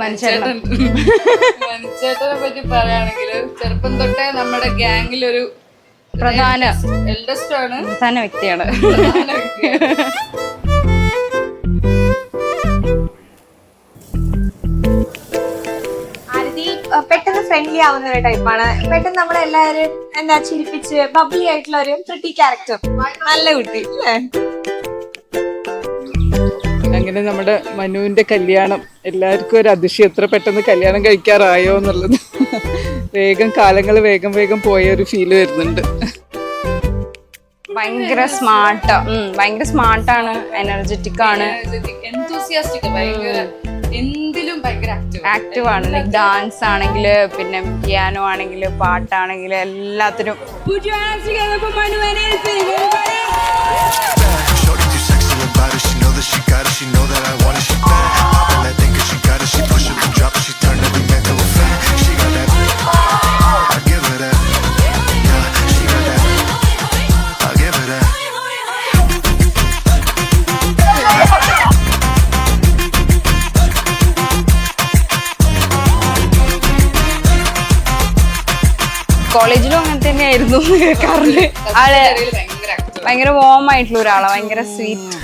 മനുച്ചേട്ടനെ പറ്റി പറയുകയാണെങ്കിൽ ചെറുപ്പം തൊട്ടേ നമ്മുടെ ഗ്യാങ്ങിലൊരു പ്രധാന എൽഡസ്റ്റ് ആണ്, പ്രധാന വ്യക്തിയാണ്. പെട്ടെന്ന് ഫ്രണ്ട്ലി ആവുന്ന ഒരു ടൈപ്പാണ്. പെട്ടെന്ന് നമ്മളെല്ലാവരും എന്താ ചിരിപ്പിച്ച് ബബ്ലി ആയിട്ടുള്ള ഒരു പ്രിട്ടി ക്യാരക്ടർ, നല്ല കുട്ടി അല്ലേ? അങ്ങനെ നമ്മുടെ മനുവിന്റെ കല്യാണം എല്ലാവർക്കും ഒരു അതിശയം, എത്ര പെട്ടെന്ന് കല്യാണം കഴിക്കാറായോ എന്നുള്ളത്. കാലങ്ങൾ വേഗം വേഗം പോയ ഒരു ഫീല് വരുന്നുണ്ട്. ഭയങ്കര സ്മാർട്ടാണ്, എനർജറ്റിക് ആണ്, എന്തൂസിയാസ്റ്റിക്, ഭയങ്കര എന്തിലും ഭയങ്കര ആക്റ്റീവ് ആണ്. ലൈക് ഡാൻസ് ആണെങ്കില്, പിന്നെ പിയാനോ ആണെങ്കില്, പാട്ടാണെങ്കില്, എല്ലാത്തിനും. കോളേജിലും അങ്ങനെ തന്നെയായിരുന്നു കേൾക്കാറുണ്ട്. ആള് ഭയങ്കര വോം ആയിട്ടുള്ള ഒരാളാണ്, ഭയങ്കര സ്വീറ്റ്.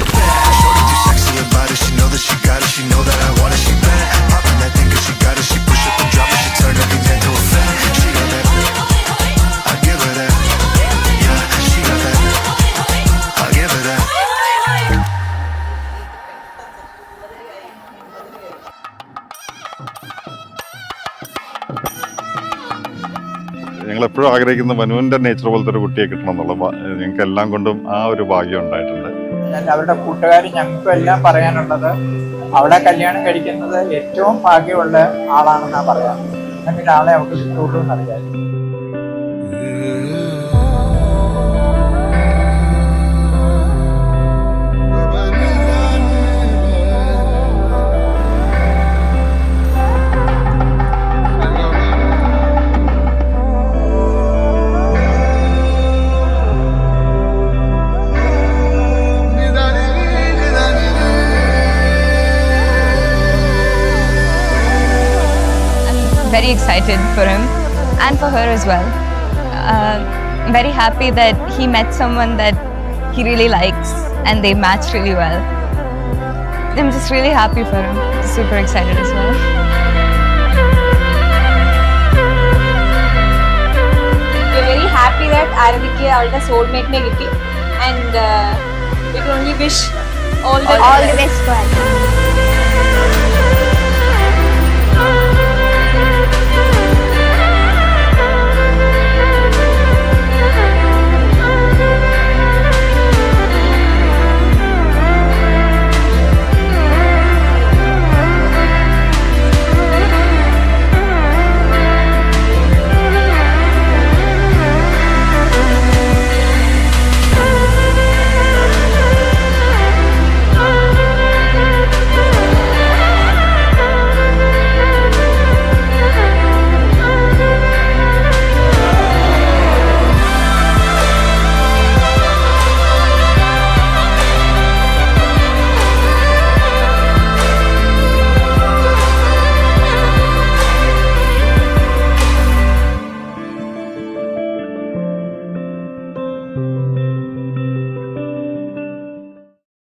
ഞങ്ങൾ എപ്പോഴും ആഗ്രഹിക്കുന്ന മനുവിന്റെ നേച്ചർ പോലത്തെ ഒരു കുട്ടിയെ കിട്ടണം എന്നുള്ള ഞങ്ങൾക്ക് എല്ലാം കൊണ്ടും ആ ഒരു ഭാഗ്യം ഉണ്ടായിട്ടുണ്ട്. അവരുടെ കൂട്ടുകാർ ഞങ്ങൾക്കും എല്ലാം പറയാനുള്ളത്, അവിടെ കല്യാണം കഴിക്കുന്നത് ഏറ്റവും ഭാഗ്യമുള്ള ആളാണെന്നാണ് പറയാം. അങ്ങനെ ഒരാളെ അവർക്ക് കിട്ടുള്ളൂ എന്നറിയാം. Very excited for him and for her as well. I'm very happy that he met someone that he really likes and they match really well. I'm just really happy for him. Super excited as well. We're very happy that Aravikku avളുടെ soulmate ne kitti, and we can only wish all the best for her.